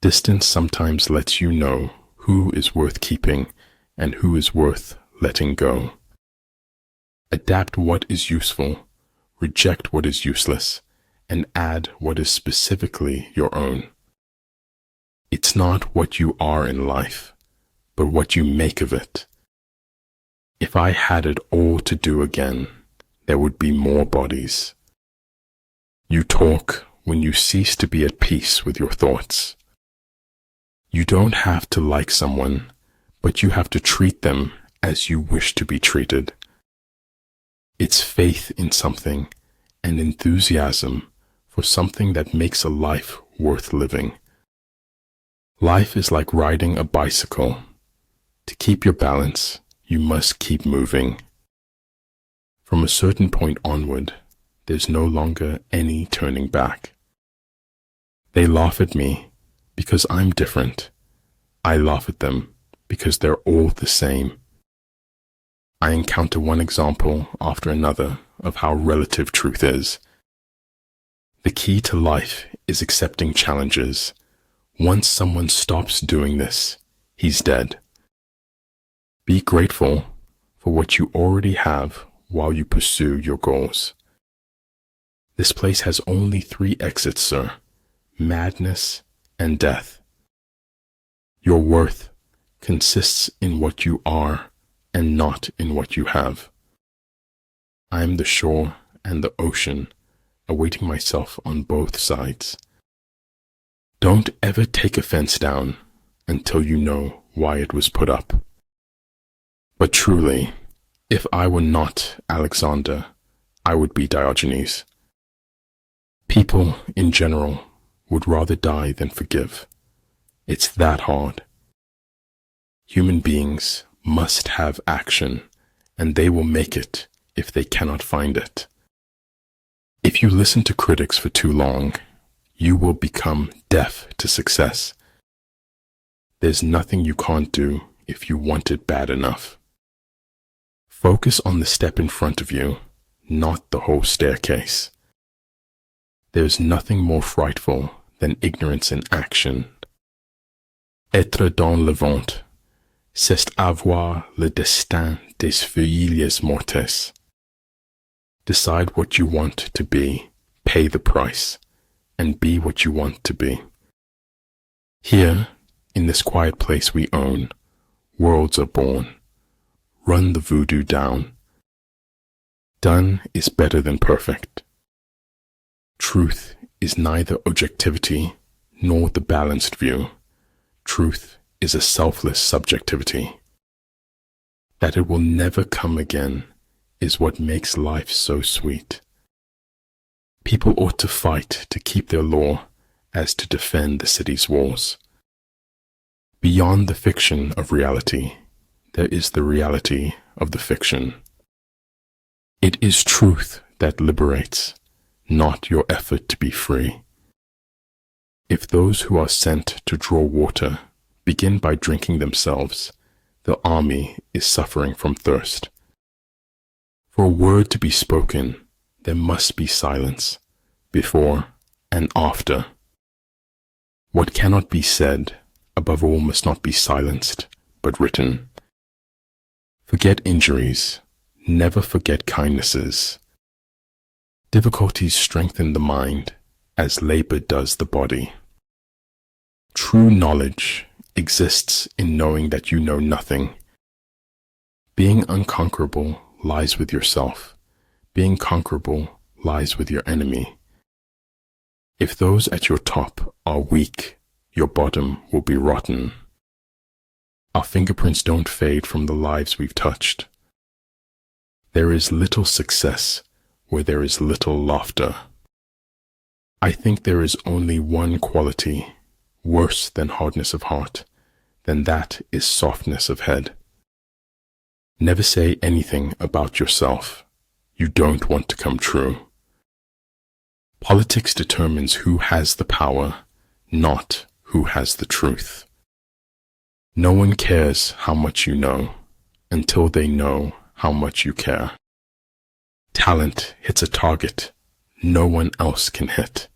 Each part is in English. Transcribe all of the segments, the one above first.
Distance sometimes lets you know who is worth keeping and who is worth letting go. Adapt what is useful, reject what is useless, and add what is specifically your own. It's not what you are in life, but what you make of it. If I had it all to do again, there would be more bodies. You talk when you cease to be at peace with your thoughts. You don't have to like someone, but you have to treat them as you wish to be treated. It's faith in something and enthusiasm for something that makes a life worth living. Life is like riding a bicycle. To keep your balance, you must keep moving. From a certain point onward, there's no longer any turning back. They laugh at me because I'm different. I laugh at them because they're all the same. I encounter one example after another of how relative truth is. The key to life is accepting challenges. Once someone stops doing this, he's dead. Be grateful for what you already have while you pursue your goals. This place has only 3 exits, sir: madness and death. Your worth consists in what you are and not in what you have. I am the shore and the ocean, awaiting myself on both sides. Don't ever take a fence down until you know why it was put up. But truly, if I were not Alexander, I would be Diogenes. People, in general, would rather die than forgive. It's that hard. Human beings must have action, and they will make it if they cannot find it. If you listen to critics for too long, you will become deaf to success. There's nothing you can't do if you want it bad enough. Focus on the step in front of you, not the whole staircase. There's nothing more frightful than ignorance in action. Être dans le vent, c'est avoir le destin des feuilles mortes. Decide what you want to be, pay the price, and be what you want to be. Here, in this quiet place we own, worlds are born. Run the voodoo down. Done is better than perfect. Truth is neither objectivity nor the balanced view. Truth is a selfless subjectivity. That it will never come again is what makes life so sweet. People ought to fight to keep their law as to defend the city's walls. Beyond the fiction of reality, there is the reality of the fiction. It is truth that liberates, not your effort to be free. If those who are sent to draw water begin by drinking themselves, the army is suffering from thirst. For a word to be spoken, there must be silence, before and after. What cannot be said, above all, must not be silenced, but written. Forget injuries, never forget kindnesses. Difficulties strengthen the mind, as labor does the body. True knowledge exists in knowing that you know nothing. Being unconquerable lies with yourself. Being conquerable lies with your enemy. If those at your top are weak, your bottom will be rotten. Our fingerprints don't fade from the lives we've touched. There is little success where there is little laughter. I think there is only one quality, worse than hardness of heart, then that is softness of head. Never say anything about yourself you don't want to come true. Politics determines who has the power, not who has the truth. No one cares how much you know until they know how much you care. Talent hits a target no one else can hit.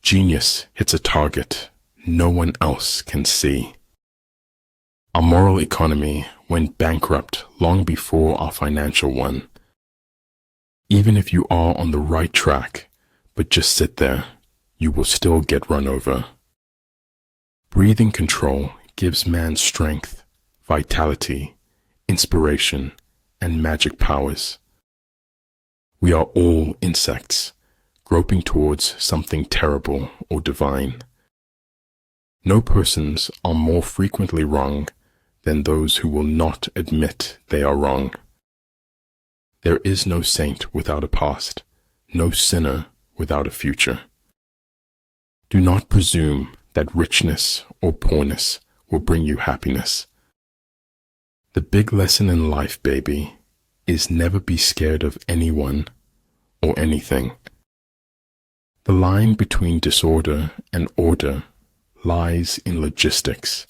Genius hits a target no one else can see. Our moral economy went bankrupt long before our financial one. Even if you are on the right track, but just sit there, you will still get run over. Breathing control gives man strength, vitality, inspiration, and magic powers. We are all insects, groping towards something terrible or divine. No persons are more frequently wrong than those who will not admit they are wrong. There is no saint without a past, no sinner without a future. Do not presume that richness or poorness will bring you happiness. The big lesson in life, baby, is never be scared of anyone or anything. The line between disorder and order lies in logistics.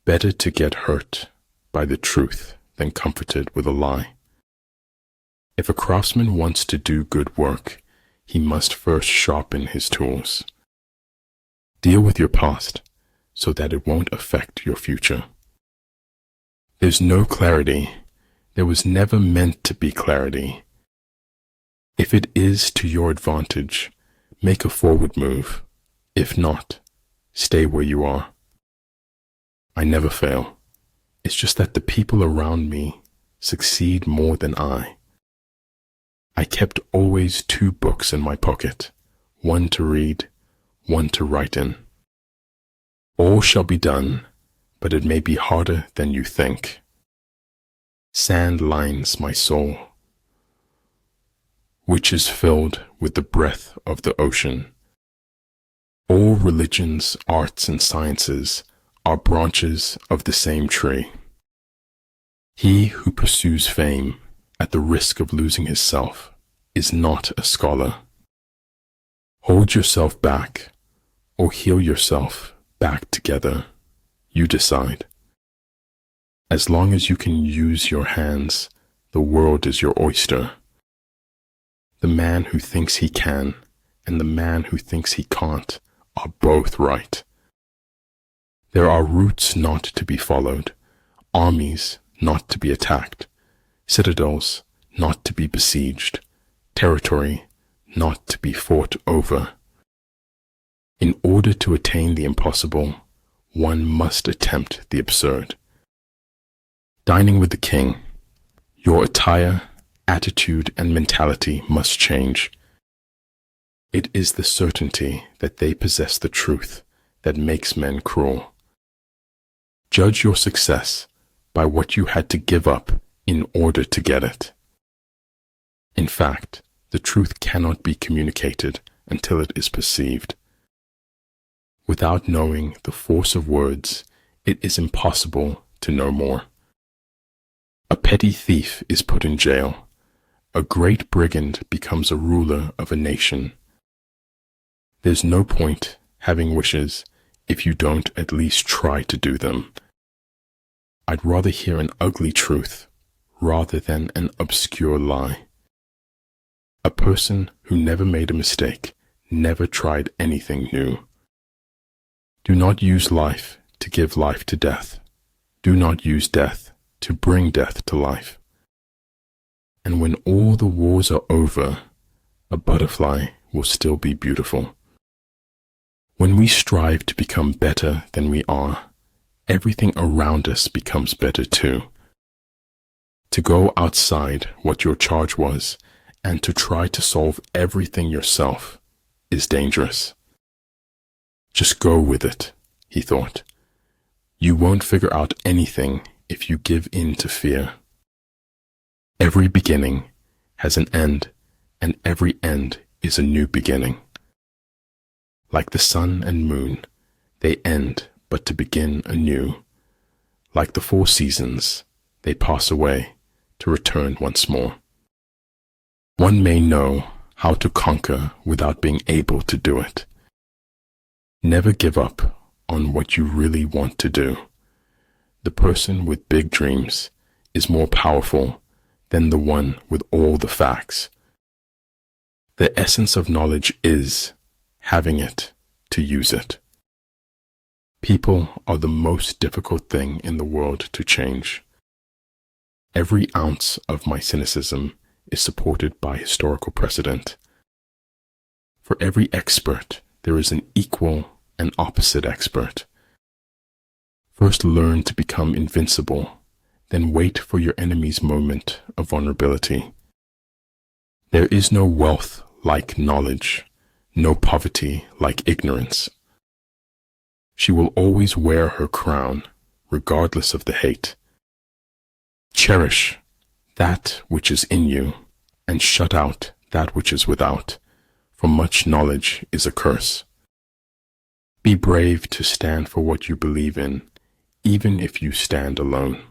Better to get hurt by the truth than comforted with a lie. If a craftsman wants to do good work, he must first sharpen his tools. Deal with your past so that it won't affect your future. There's no clarity. There was never meant to be clarity. If it is to your advantage, make a forward move. If not, stay where you are. I never fail. It's just that the people around me succeed more than I. I kept always 2 books in my pocket, one to read, one to write in. All shall be done, but it may be harder than you think. Sand lines my soul, which is filled with the breath of the ocean. All religions, arts, and sciences are branches of the same tree. He who pursues fame at the risk of losing his self is not a scholar. Hold yourself back or heal yourself back together. You decide. As long as you can use your hands, the world is your oyster. The man who thinks he can and the man who thinks he can't are both right. There are routes not to be followed, armies not to be attacked, citadels not to be besieged, territory not to be fought over. In order to attain the impossible, one must attempt the absurd. Dining with the king, your attire, attitude, and mentality must change. It is the certainty that they possess the truth that makes men cruel. Judge your success by what you had to give up in order to get it. In fact, the truth cannot be communicated until it is perceived. Without knowing the force of words, it is impossible to know more. A petty thief is put in jail. A great brigand becomes a ruler of a nation. There's no point having wishes if you don't at least try to do them. I'd rather hear an ugly truth rather than an obscure lie. A person who never made a mistake never tried anything new. Do not use life to give life to death. Do not use death to bring death to life. And when all the wars are over, a butterfly will still be beautiful. When we strive to become better than we are, everything around us becomes better too. To go outside what your charge was and to try to solve everything yourself is dangerous. Just go with it, he thought. You won't figure out anything if you give in to fear. Every beginning has an end, and every end is a new beginning. Like the sun and moon, they end but to begin anew. Like the 4 seasons, they pass away to return once more. One may know how to conquer without being able to do it. Never give up on what you really want to do. The person with big dreams is more powerful than the one with all the facts. The essence of knowledge is having it to use it. People are the most difficult thing in the world to change. Every ounce of my cynicism is supported by historical precedent. For every expert, there is an equal and opposite expert. First learn to become invincible, then wait for your enemy's moment of vulnerability. There is no wealth like knowledge, no poverty like ignorance. She will always wear her crown, regardless of the hate. Cherish that which is in you, and shut out that which is without, for much knowledge is a curse. Be brave to stand for what you believe in, even if you stand alone.